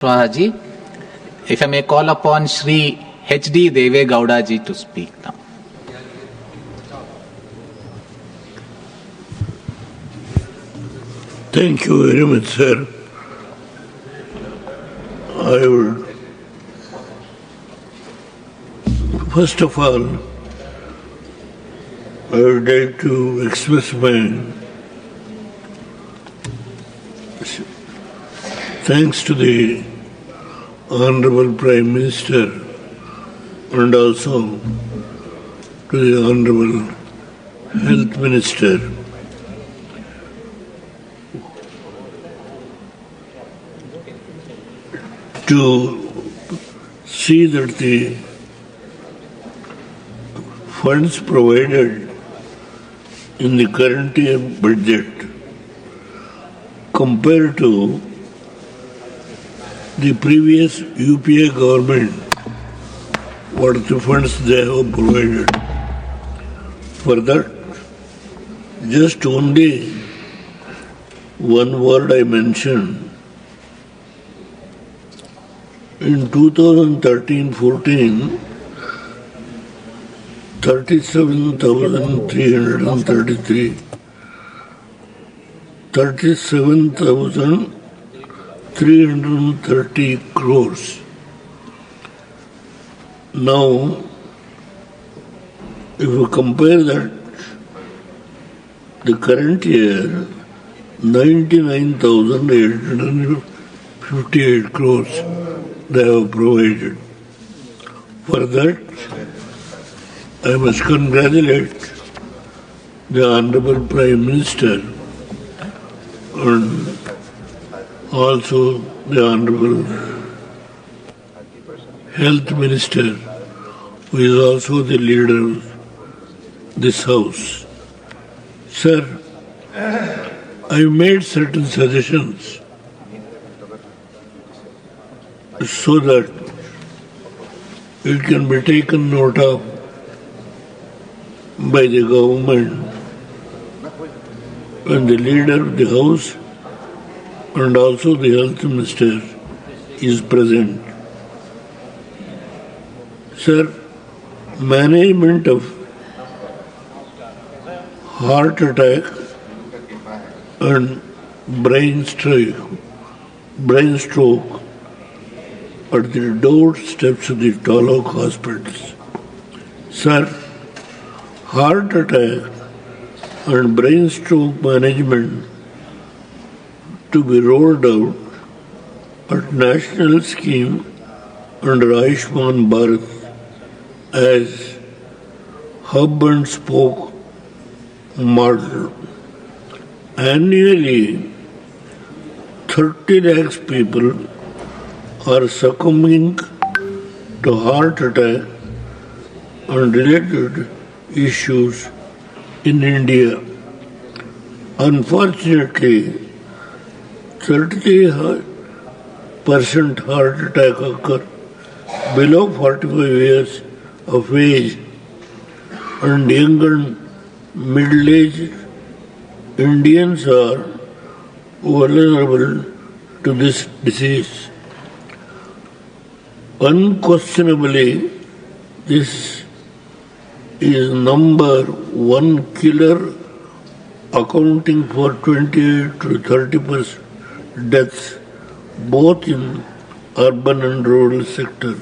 Ji, if I may call upon Shri H.D. Deve Gowda ji to speak now. Thank you very much, sir. I would, first of all, I would like to express my thanks to the Honorable Prime Minister and also to the Honorable Health Minister to see that the funds provided in the current year budget compared to the previous UPA government, what the funds they have provided. For that, just only one word I mentioned. In 2013-14, 37,333 crores. Now, if you compare that, the current year, 99,858 crores they have provided. For that, I must congratulate the Honorable Prime Minister and also the Honorable Health Minister, who is also the leader of this House. Sir, I made certain suggestions so that it can be taken note of by the government and the leader of the House and also the Health Minister is present. Sir, management of heart attack and brain stroke at the doorsteps of the Taluk hospitals. Sir, heart attack and brain stroke management to be rolled out at national scheme under Ayushman Bharat as hub and spoke model. Annually, 30 lakhs people are succumbing to heart attack and related issues in India. Unfortunately, 30% heart attack occur below 45 years of age, and young and middle-aged Indians are vulnerable to this disease. Unquestionably, this is number one killer, accounting for 28 to 30% deaths both in urban and rural sector.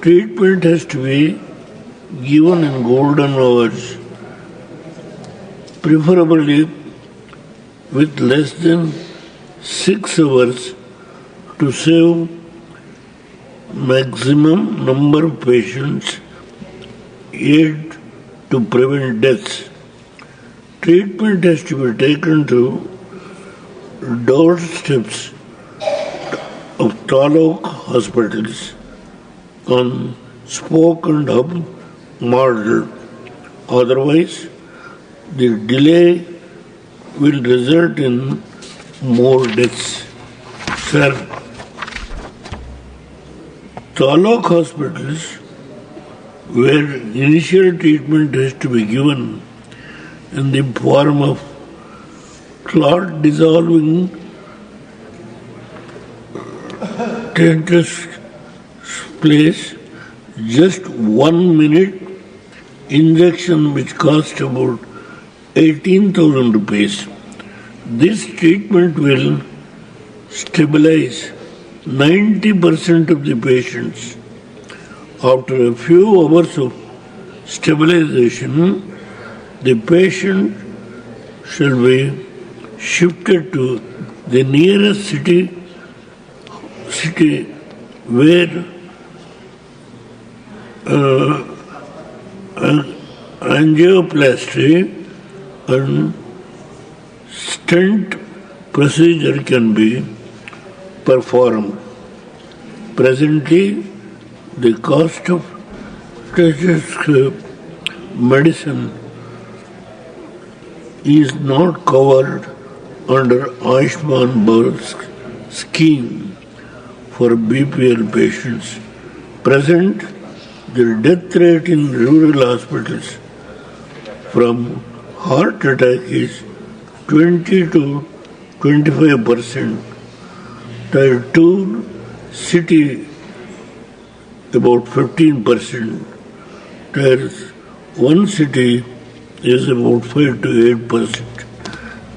Treatment has to be given in golden hours, preferably with less than 6 hours to save maximum number of patients, aid to prevent deaths. Treatment has to be taken to doorsteps of Taluk hospitals on spoke and hub model. Otherwise, the delay will result in more deaths. Sir, Taluk hospitals, where initial treatment has to be given in the form of clot dissolving takes place, just 1 minute injection which cost about 18,000 rupees. This treatment will stabilize 90% of the patients. After a few hours of stabilization, the patient shall be shifted to the nearest city where angioplasty and stent procedure can be performed. Presently, the cost of stethoscope medicine is not covered under Ayushman Bharat scheme for BPL patients. Present, the death rate in rural hospitals from heart attack is 20 to 25%. Tier 2 city about 15%. Tier 1 city is about 5 to 8%.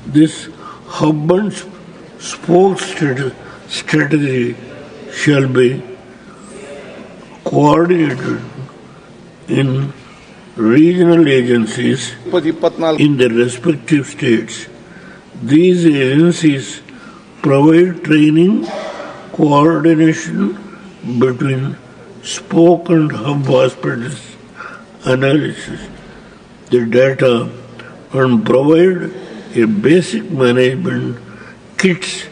This hub and spoke strategy shall be coordinated in regional agencies in their respective states. These agencies provide training, coordination between spoke and hub hospitals, analysis the data, and provide a basic management kits.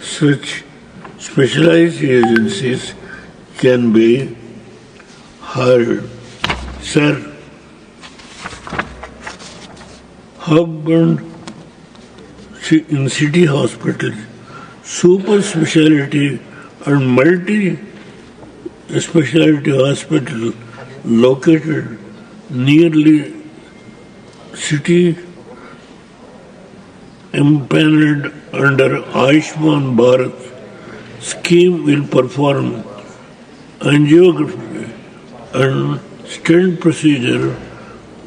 Such specialized agencies can be hired. Sir, hub and in city hospitals, super specialty and multi specialty hospital located nearly city empaneled under Ayushman Bharat scheme will perform angiography and stent procedure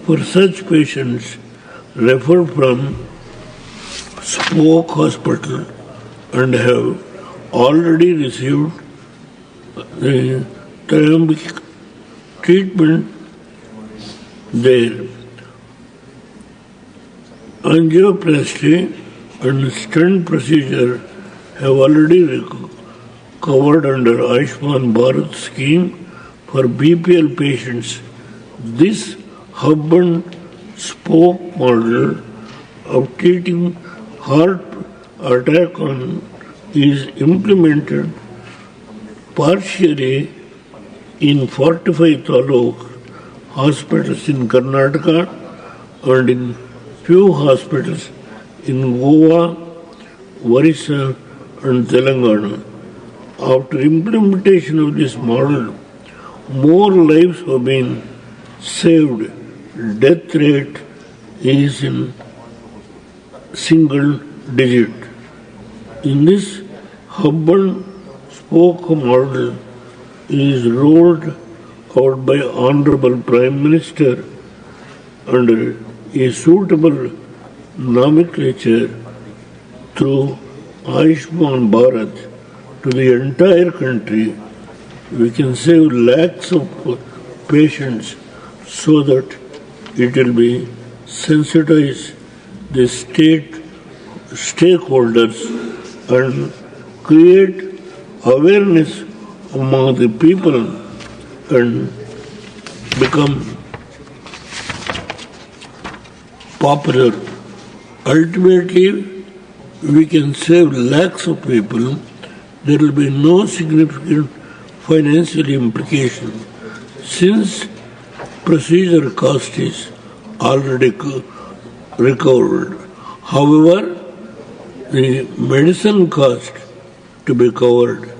for such patients referred from spoke hospital and have already received the therapeutic treatment there. Angioplasty and stent procedure have already covered under Ayushman Bharat scheme for BPL patients. This hub and spoke model of treating heart attack is implemented partially in 45 taluk hospitals in Karnataka and in few hospitals in Goa, Orissa and Telangana. After implementation of this model, more lives have been saved. Death rate is in single digit. In this hub and spoke model is rolled out by Honorable Prime Minister under a suitable nomenclature through Ayushman Bharat to the entire country. We can save lakhs of patients so that it will be sensitize the stakeholders and create awareness among the people and become popular. Ultimately, we can save lakhs of people. There will be no significant financial implication since procedure cost is already recovered. However, the medicine cost to be covered,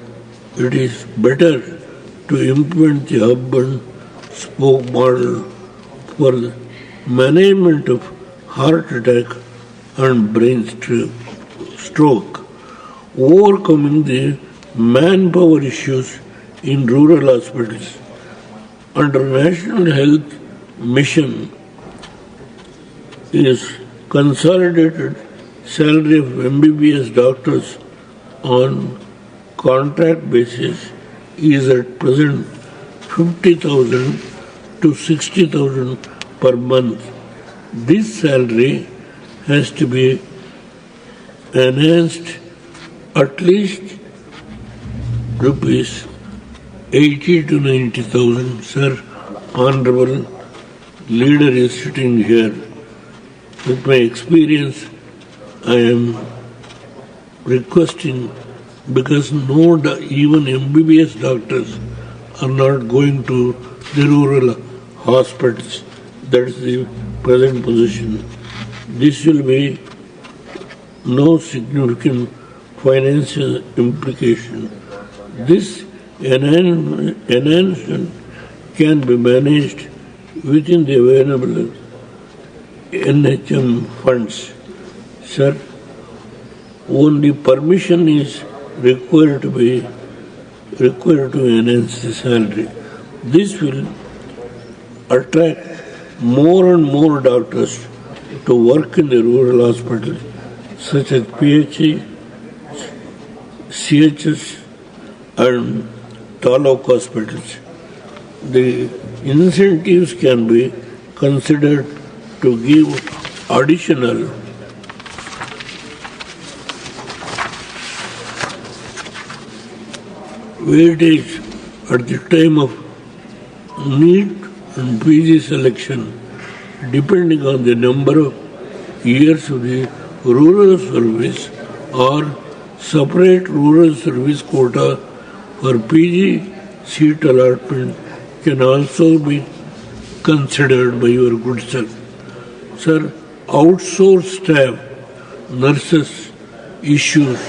it is better to implement the hub and spoke model for the management of heart attack and brain stroke, overcoming the manpower issues in rural hospitals. Under National Health Mission is consolidated salary of MBBS doctors on contract basis is at present 50,000 to 60,000 per month. This salary has to be enhanced at least rupees 80 to 90,000. Sir, Honorable Leader is sitting here. With my experience, I am requesting, because even MBBS doctors are not going to the rural hospitals. That is the present position. This will be no significant financial implication. This enhancement can be managed within the available NHM funds. Sir, only permission is required to enhance the salary. This will attract more and more doctors to work in the rural hospitals, such as PHC, CHS, and taluk hospitals. The incentives can be considered to give additional weightage at the time of NEET and PG selection, depending on the number of years of the rural service, or separate rural service quota for PG seat allotment can also be considered by your good self. Sir, outsourced staff, nurses issues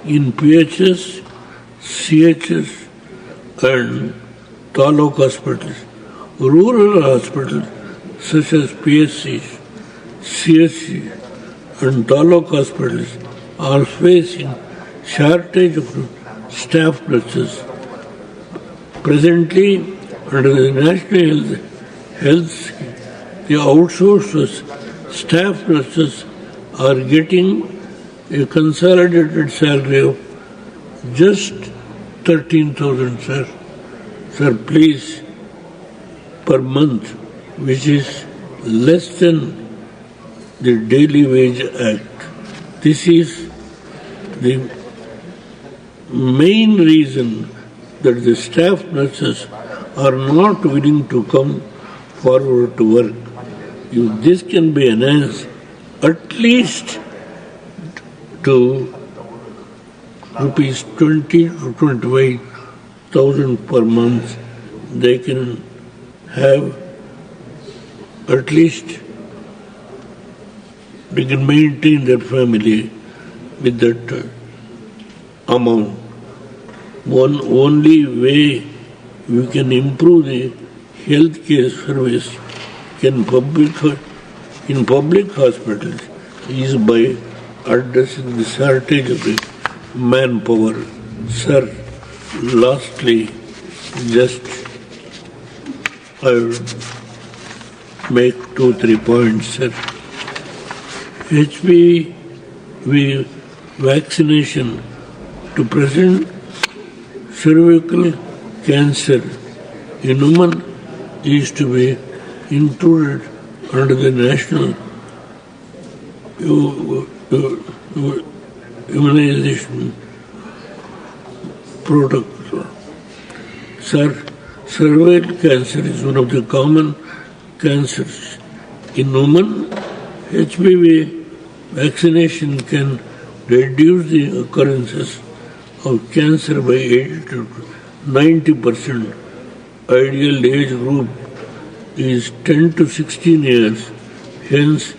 in PHS, CHS and taluk hospitals. Rural hospitals such as PSCs, CSC and taluk hospitals are facing shortage of staff nurses. Presently, under the National Health Scheme, the outsourced staff nurses are getting a consolidated salary of just 13,000, sir. Sir, please, per month, which is less than the Daily Wage Act. This is the main reason that the staff nurses are not willing to come forward to work. If this can be enhanced at least to rupees 20 to 25,000 per month, they can have at least, they can maintain their family with that amount. One only way we can improve the healthcare service in public hospitals is by addressing the shortage of the manpower. Sir, lastly, just I will make 2-3 points, sir. HPV vaccination to prevent cervical cancer in women is to be included under the national immunization protocol. Sir, cervical cancer is one of the common cancers. In women, HPV vaccination can reduce the occurrences of cancer by 80 to 90%. Ideal age group is 10 to 16 years. Hence,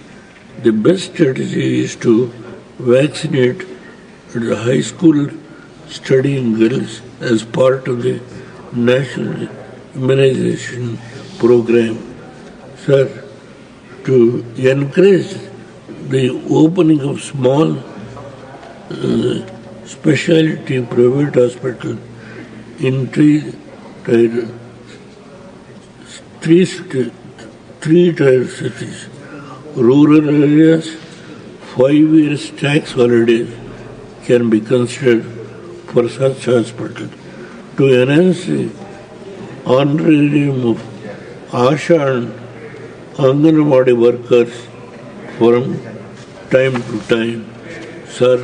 the best strategy is to vaccinate the high school studying girls as part of the national immunization program. Sir, to encourage the opening of small specialty private hospital in three tier cities. Rural areas, 5 years tax holidays can be considered for such hospital. To enhance the honorarium of Asha and Anganwadi workers from time to time. Sir,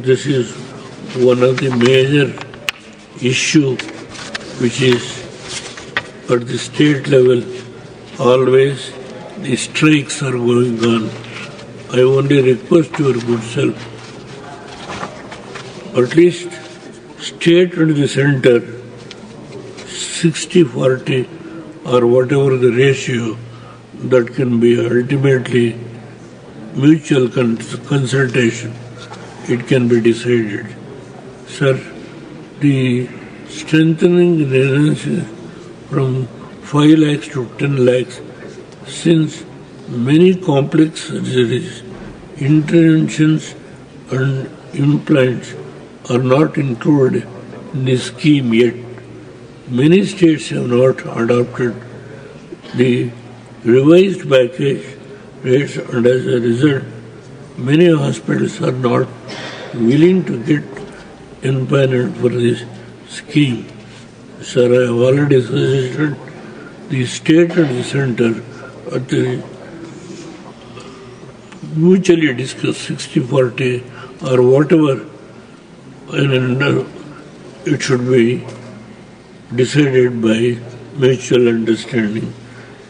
this is one of the major issue which is at the state level. Always the strikes are going on. I only request your good self, at least state and the center 60-40 or whatever the ratio that can be ultimately mutual consultation, it can be decided. Sir, the strengthening the enhancement from 5 lakhs to 10 lakhs, since many complex surgeries, interventions and implants are not included in the scheme yet. Many states have not adopted the revised package rates, and as a result, many hospitals are not willing to get empaneled for this scheme. Sir, I have already suggested the state and the center at the mutually discuss 60-40 or whatever, and it should be decided by mutual understanding.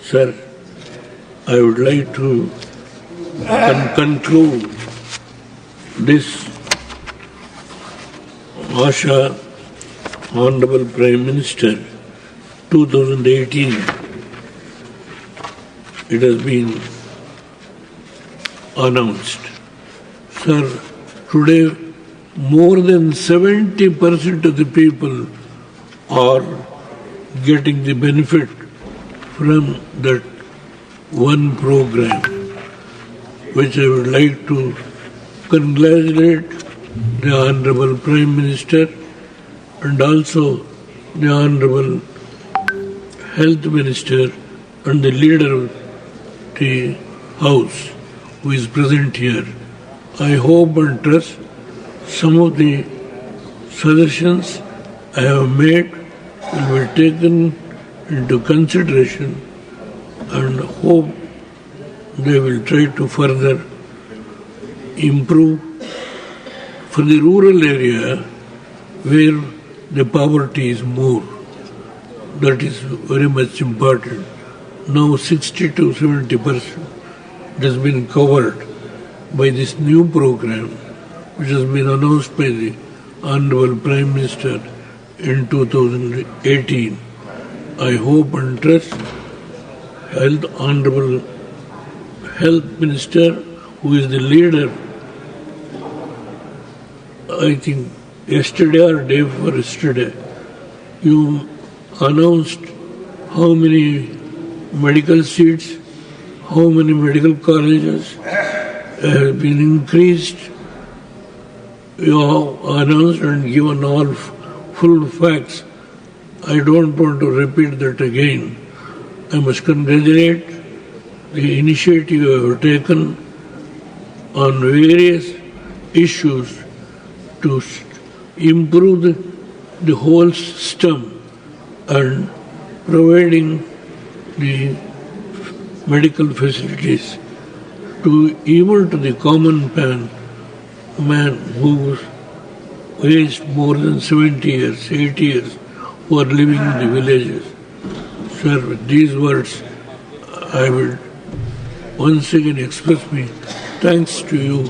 Sir, I would like to conclude this Asha, Honorable Prime Minister, 2018. It has been announced. Sir, today more than 70% of the people are getting the benefit from that one program, which I would like to congratulate the Honorable Prime Minister and also the Honorable Health Minister and the Leader of the House who is present here. I hope and trust some of the suggestions I have made will be taken into consideration, and hope they will try to further improve for the rural area where the poverty is more. That is very much important. Now 60 to 70% has been covered by this new program which has been announced by the Honorable Prime Minister in 2018. I hope and trust Honorable Health Minister, who is the leader, I think yesterday or day before yesterday, you announced how many medical seats, how many medical colleges have been increased. You have announced and given all full facts. I don't want to repeat that again. I must congratulate the initiative you have taken on various issues to improve the whole system and providing the medical facilities to even to the common man who aged more than 70 years, 80 years, who are living in the villages. Sir, with these words, I will once again express my thanks to you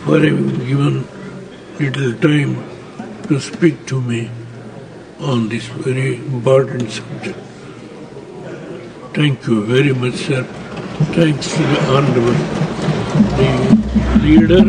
for having given little time to speak to me on this very important subject. Thank you very much, sir. Thanks to the Honorable, the leader